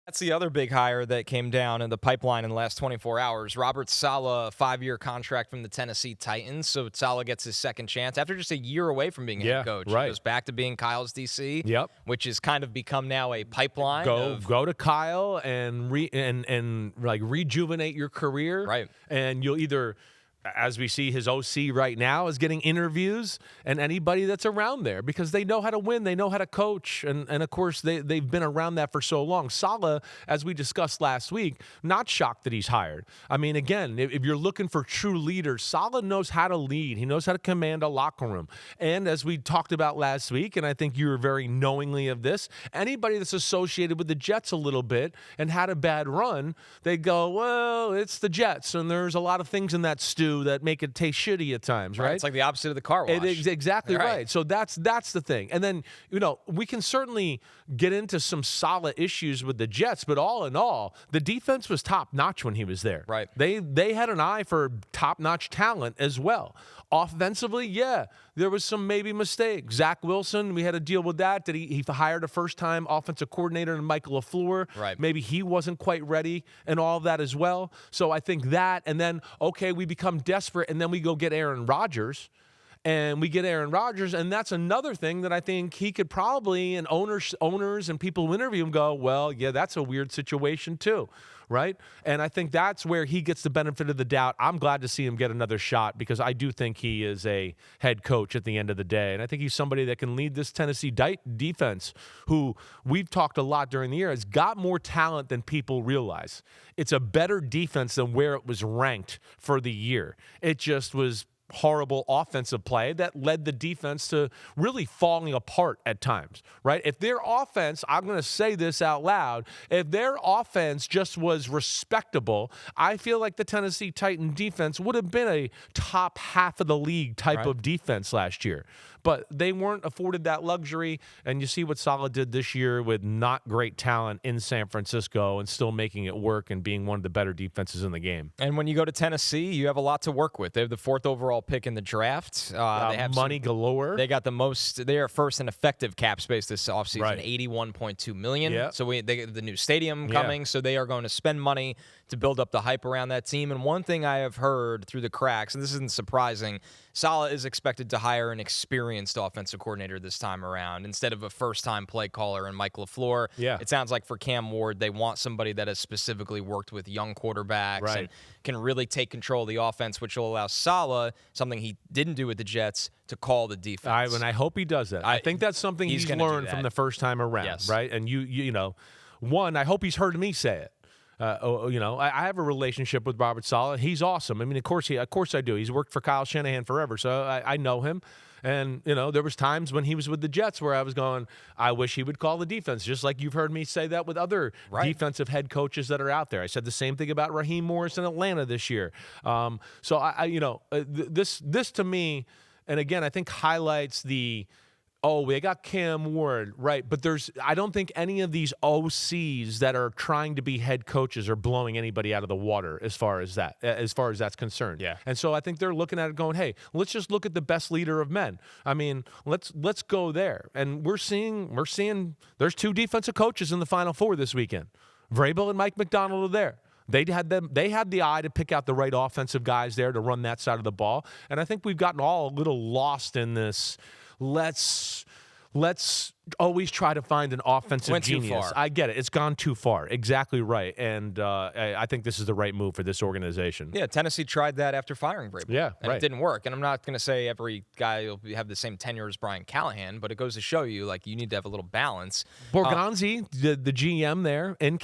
That's the other big hire that came down in the pipeline in the last 24 hours. Robert Saleh, a 5-year contract from the Tennessee Titans. So Saleh gets his second chance after just a year away from being head coach. Right. He goes back to being Kyle's DC, Yep. which has kind of become now a pipeline. Go to Kyle and rejuvenate your career. Right. And you'll either, as we see, his OC right now is getting interviews, and anybody that's around there, because they know how to win, they know how to coach, and of course they've been around that for so long. Saleh, as we discussed last week, not shocked that he's hired. I mean, again, if you're looking for true leaders, Saleh knows how to lead. He knows how to command a locker room. And as we talked about last week, and I think you were very knowingly of this, anybody that's associated with the Jets a little bit and had a bad run, they go, well, it's the Jets, and there's a lot of things in that stew that make it taste shitty at times, right? It's like the opposite of the car wash. It is exactly right. So that's the thing. And then, we can certainly get into some solid issues with the Jets, but all in all, the defense was top-notch when he was there. Right. They had an eye for top-notch talent as well. Offensively, yeah, there was some maybe mistakes. Zach Wilson, we had to deal with that. He hired a first-time offensive coordinator in Michael LaFleur. Right. Maybe he wasn't quite ready and all of that as well. So I think that, and then, okay, we become desperate, and then we go get Aaron Rodgers. And we get Aaron Rodgers, and that's another thing that I think he could probably, and owners and people who interview him go, well, yeah, that's a weird situation too, right? And I think that's where he gets the benefit of the doubt. I'm glad to see him get another shot because I do think he is a head coach at the end of the day. And I think he's somebody that can lead this Tennessee defense, who we've talked a lot during the year, has got more talent than people realize. It's a better defense than where it was ranked for the year. It just was horrible offensive play that led the defense to really falling apart at times, right? If their offense, I'm going to say this out loud, if their offense just was respectable, I feel like the Tennessee Titan defense would have been a top half of the league type of defense last year. But they weren't afforded that luxury, and you see what Saleh did this year with not great talent in San Francisco and still making it work and being one of the better defenses in the game. And when you go to Tennessee, you have a lot to work with. They have the 4th overall pick in the draft. They have money galore. They got the most. They are first in effective cap space this offseason, Right. $81.2 million. Yeah. So they get the new stadium coming, so they are going to spend money to build up the hype around that team. And one thing I have heard through the cracks, and this isn't surprising, Saleh is expected to hire an experienced offensive coordinator this time around instead of a first-time play caller in Mike LaFleur. Yeah. It sounds like for Cam Ward, they want somebody that has specifically worked with young quarterbacks and can really take control of the offense, which will allow Saleh, something he didn't do with the Jets, to call the defense. And I hope he does that. I think that's something he's learned from the first time around, right? And one, I hope he's heard me say it. I have a relationship with Robert Saleh. He's awesome. I mean, of course I do. He's worked for Kyle Shanahan forever, so I know him. And, there was times when he was with the Jets where I was going, I wish he would call the defense, just like you've heard me say that with other defensive head coaches that are out there. I said the same thing about Raheem Morris in Atlanta this year. This to me, and again, I think highlights the – they got Cam Ward, right? But I don't think any of these OCs that are trying to be head coaches are blowing anybody out of the water as far as that's concerned. Yeah. And so I think they're looking at it going, hey, let's just look at the best leader of men. I mean, let's go there. And we're seeing there's 2 defensive coaches in the Final Four this weekend. Vrabel and Mike McDonald are there. They had the eye to pick out the right offensive guys there to run that side of the ball. And I think we've gotten all a little lost in this. Let's always try to find an offensive genius. Too far. I get it. It's gone too far. Exactly right. And I think this is the right move for this organization. Yeah, Tennessee tried that after firing Vrabel. Yeah, and it didn't work. And I'm not going to say every guy will have the same tenure as Brian Callahan, but it goes to show you, you need to have a little balance. Borgonzi, the GM there in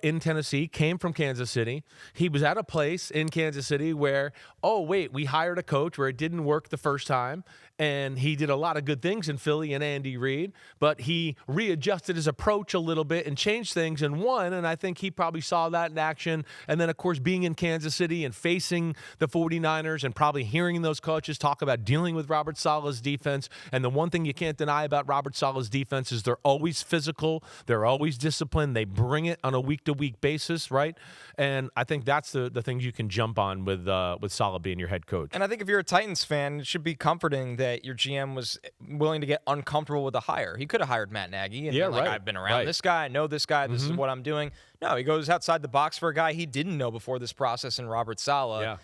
in Tennessee, came from Kansas City. He was at a place in Kansas City where, we hired a coach where it didn't work the first time, and he did a lot of good things in Philly and Andy Reid. But he readjusted his approach a little bit and changed things and won, and I think he probably saw that in action. And then, of course, being in Kansas City and facing the 49ers and probably hearing those coaches talk about dealing with Robert Saleh's defense. And the one thing you can't deny about Robert Saleh's defense is they're always physical. They're always disciplined. They bring it on a week-to-week basis, right? And I think that's the things you can jump on with Saleh being your head coach. And I think if you're a Titans fan, it should be comforting that your GM was willing to get uncomfortable with the hire. He could have hired Matt Nagy and Yeah, been like, right, I've been around right. this guy. I know this guy. This is what I'm doing. No, he goes outside the box for a guy he didn't know before this process in Robert Saleh.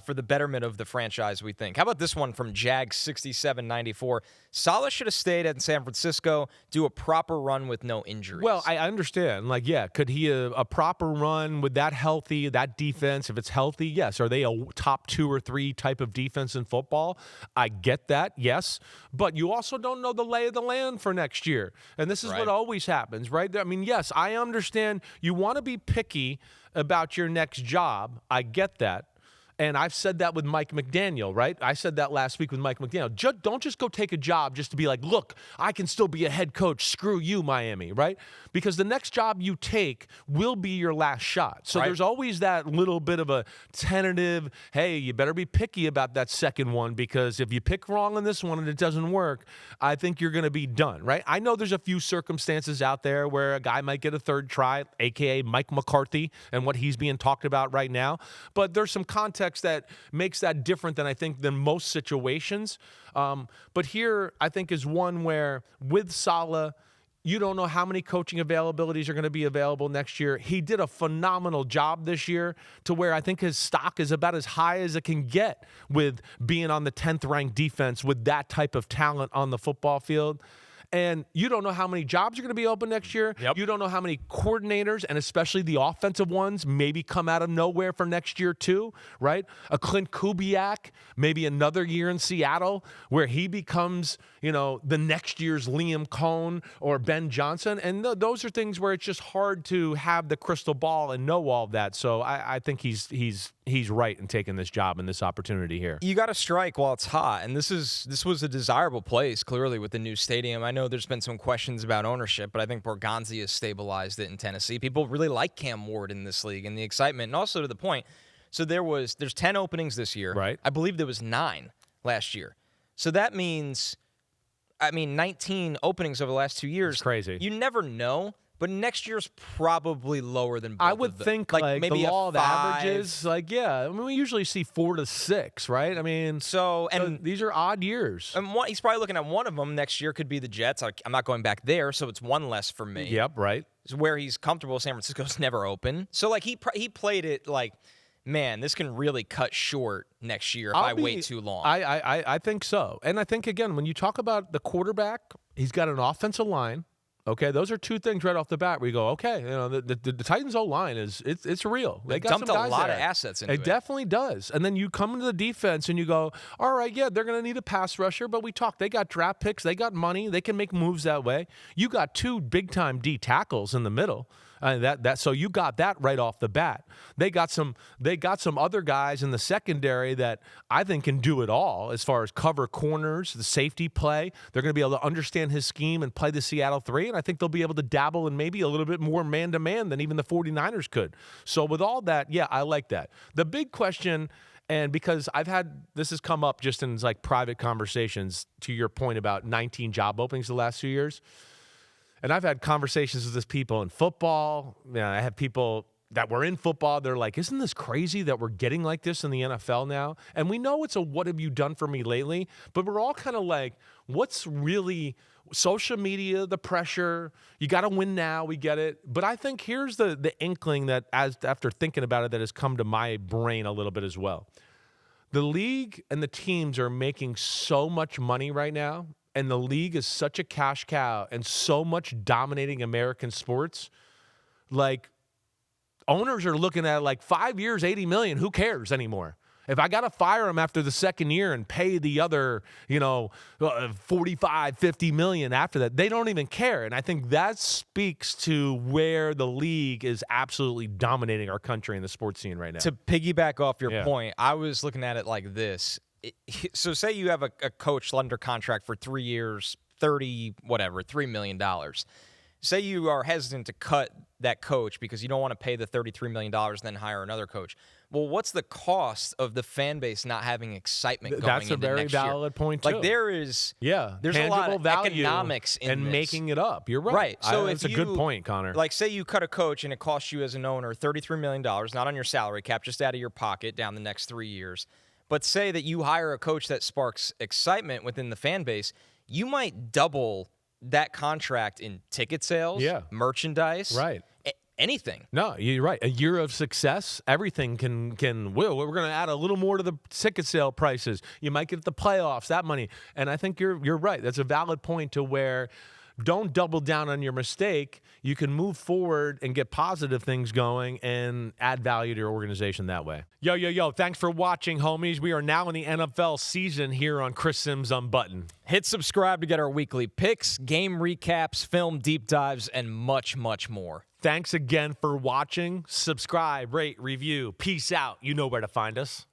For the betterment of the franchise, we think. How about this one from Jag6794? Saleh should have stayed in San Francisco, do a proper run with no injuries. Well, I understand. Like, yeah, could he a proper run with that healthy, that defense, if it's healthy? Yes. Are they a top 2 or 3 type of defense in football? I get that, yes. But you also don't know the lay of the land for next year. And this is what always happens, right? I mean, yes, I understand you want to be picky about your next job. I get that. And I've said that with Mike McDaniel, right? I said that last week with Mike McDaniel. Don't just go take a job just to be like, look, I can still be a head coach. Screw you, Miami, right? Because the next job you take will be your last shot. So there's always that little bit of a tentative, hey, you better be picky about that second one, because if you pick wrong on this one and it doesn't work, I think you're going to be done, right? I know there's a few circumstances out there where a guy might get a third try, a.k.a. Mike McCarthy, and what he's being talked about right now. But there's some context that makes that different than most situations. But here, I think, is one where with Saleh, you don't know how many coaching availabilities are going to be available next year. He did a phenomenal job this year to where I think his stock is about as high as it can get with being on the 10th ranked defense with that type of talent on the football field. And you don't know how many jobs are going to be open next year. You don't know how many coordinators, and especially the offensive ones, maybe come out of nowhere for next year too, right? A Clint Kubiak, maybe another year in Seattle where he becomes, the next year's Liam Cohn or Ben Johnson. And those are things where it's just hard to have the crystal ball and know all of that. So I think he's right in taking this job and this opportunity here. You got to strike while it's hot, and this was a desirable place, clearly, with the new stadium. I know there's been some questions about ownership, but I think Borgonzi has stabilized it in Tennessee. People really like Cam Ward in this league, and the excitement, and also to the point. So there's 10 openings this year. Right. I believe there was 9 last year. So that means, 19 openings over the last 2 years. It's crazy. You never know. But next year's probably lower than both I would think like maybe the law of averages, we usually see 4 to 6, right? So these are odd years. And he's probably looking at one of them next year could be the Jets. I'm not going back there, so it's one less for me. Yep, right. It's where he's comfortable. San Francisco's never open. So he played it like, man, this can really cut short next year if I wait too long. I think so. And I think, again, when you talk about the quarterback, he's got an offensive line. Okay, those are two things right off the bat where you go, okay, the Titans' O-line it's real. They got dumped some guys a lot there. of assets into it. It definitely does. And then you come into the defense and you go, all right, yeah, they're going to need a pass rusher, but they got draft picks, they got money, they can make moves that way. You got 2 big-time D tackles in the middle. So you got that right off the bat. They got some other guys in the secondary that I think can do it all as far as cover corners, the safety play. They're going to be able to understand his scheme and play the Seattle 3, and I think they'll be able to dabble in maybe a little bit more man-to-man than even the 49ers could. So with all that, yeah, I like that. The big question, and because this has come up just in private conversations, to your point about 19 job openings the last few years, and I've had conversations with these people in football. I have people that were in football. They're like, isn't this crazy that we're getting like this in the NFL now? And we know it's a what have you done for me lately? But we're all kind of like, what's really social media, the pressure? You got to win now. We get it. But I think here's the inkling that after thinking about it that has come to my brain a little bit as well. The league and the teams are making so much money right now. And the league is such a cash cow and so much dominating American sports. Owners are looking at 5 years, $80 million. Who cares anymore? If I got to fire him after the second year and pay the other, $45, $50 million after that, they don't even care. And I think that speaks to where the league is absolutely dominating our country and the sports scene right now. To piggyback off your point, I was looking at it like this. So say you have a coach under contract for 3 years, $3 million. Say you are hesitant to cut that coach because you don't want to pay the $33 million and then hire another coach. Well, what's the cost of the fan base not having excitement going into next year? That's a very valid point, too. There's a lot of economics in and this. Making it up. You're right. Right. So that's a good point, Connor. Say you cut a coach and it costs you as an owner $33 million, not on your salary cap, just out of your pocket down the next 3 years. But say that you hire a coach that sparks excitement within the fan base, you might double that contract in ticket sales, merchandise, right? Anything. No, you're right. A year of success, everything can. We're going to add a little more to the ticket sale prices. You might get the playoffs, that money, and I think you're right. That's a valid point to where. Don't double down on your mistake. You can move forward and get positive things going and add value to your organization that way. Yo. Thanks for watching, homies. We are now in the NFL season here on Chris Simms Unbuttoned. Hit subscribe to get our weekly picks, game recaps, film deep dives, and much, much more. Thanks again for watching. Subscribe, rate, review. Peace out. You know where to find us.